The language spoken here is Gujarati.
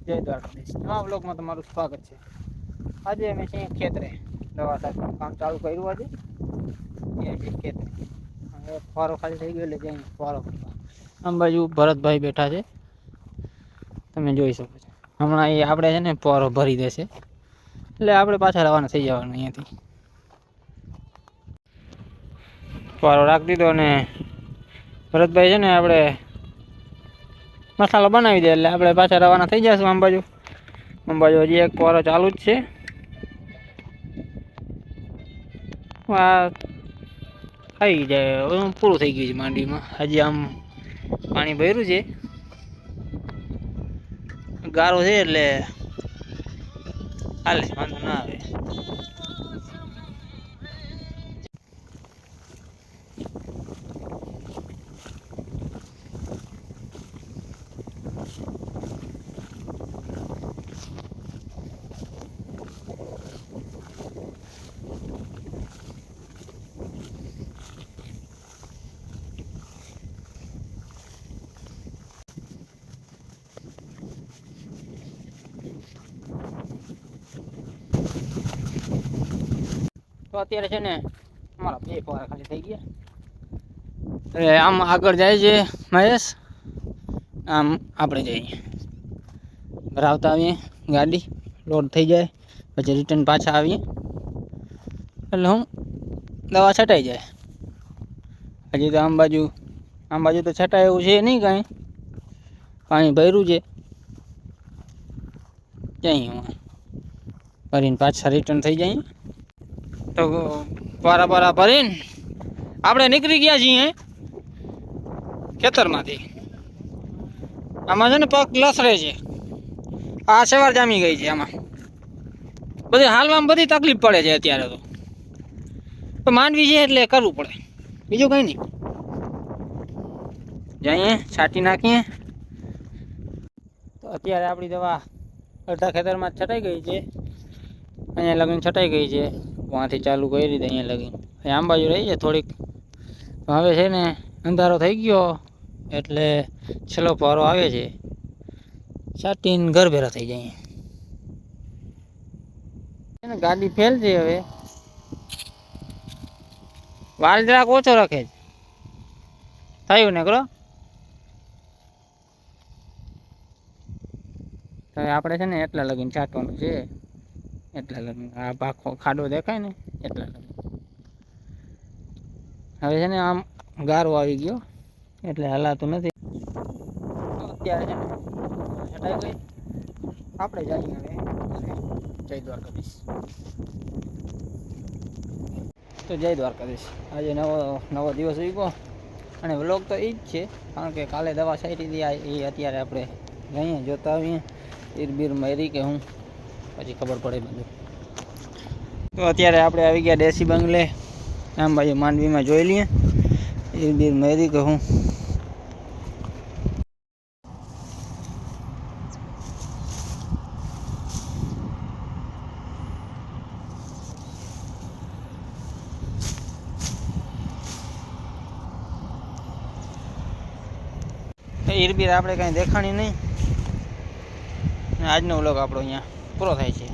જય દ્વારકાધીશ. નવા બ્લોગમાં તમારું સ્વાગત છે. આજે અમે છીએ ખેતરે દવા સાથે કામ ચાલુ કર્યું. આજે એ ખેતરે હવે ફવારો ખાલી થઈ ગયો એટલે જઈને ફવારો કરવા. આમ બાજુ ભરતભાઈ બેઠા છે, તમે જોઈ શકો છો. હમણાં એ આપણે છે ને ફવારો ભરી દેશે એટલે આપણે પાછા રવાના થઈ જવાનું. અહીંયાથી ફવારો રાખી દીધો અને ભરતભાઈ છે ને આપણે મસાલો બનાવી દે એટલે આપણે પાછા રવાના થઈ જશું. અંબાજુ હજી એક ફવારો ચાલુ જ છે. આ થઈ જાય પૂરું થઈ ગયું છે માંડવીમાં. હજી આમ પાણી ભર્યું છે, ગારો છે એટલે હાલે, વાંધો ના આવે. તો અત્યારે છે ને અમારા બે ફવારા ખાલી થઈ ગયા. એટલે આમ આગળ જાય છે મહેશ, આમ આપણે જઈએ ભરાવતા આવીએ. ગાડી લોડ થઈ જાય પછી રિટર્ન પાછા આવીએ એટલે હું દવા છટાઈ જાય. હજી તો આમ બાજુ તો છટાય એવું છે નહીં, કાંઈ પાણી ભર્યું છે. જઈએ ભરીને પાછા રિટર્ન થઈ જાય. તો પારા ભરીને આપણે નીકળી ગયા છીએ ખેતરમાંથી. આમાં છે ને પગ લસરે છે, આ સવાર જામી ગઈ છે. આમાં બધી હાલમાં બધી તકલીફ પડે છે અત્યારે. તો માંડવી છે એટલે કરવું પડે, બીજું કંઈ નહીં. જઈએ છાંટી નાખીએ. તો અત્યારે આપણી દવા અડધા ખેતરમાં છટાઈ ગઈ છે. અહીંયા લગીને છટાઈ ગઈ છે, વાંથી ચાલુ કરી રીતે અહીંયા લગીને. આમ બાજુ રહી છે થોડીક. હવે છે ને અંધારો થઈ ગયો એટલે છેલ્લો ફવારો આવે છે, છાંટીને ઘર ભેરા થઈ જાય. ગાડી ફેલ છે. હવે વાલ જરાક ઓછો રાખે છે, થયું ને કરો. આપણે છે ને એટલા લગીને છાંટવાનું છે, એટલા લગીને. આ પાખો ખાડો દેખાય ને એટલા લગીને. હવે છે ને આમ ગારો આવી ગયો એટલે હલાતું નથી. અત્યારે છે ને છટાઈ ગઈ. આપણે જઈએ હવે જય દ્વારકાધીશ. તો જય દ્વારકાધીશ. આજે નવો દિવસ આવી ગયો અને વ્લોગ તો એ જ છે, કારણ કે કાલે દવા છાંટી હતી. એ અત્યારે આપણે જઈએ જોતા આવીએ ઈરબીર મારી કે હું, પછી ખબર પડે બધું. તો અત્યારે આપણે આવી ગયા દેશી બંગલે. આમ બાજુ માંડવીમાં જોઈ લઈએ ઈરબીર મારી કે હું. ઈરબીર આપણે કાંઈ દેખાણી નહીં. આજનો વ્લોગ આપણો અહીંયા પૂરો થાય છે.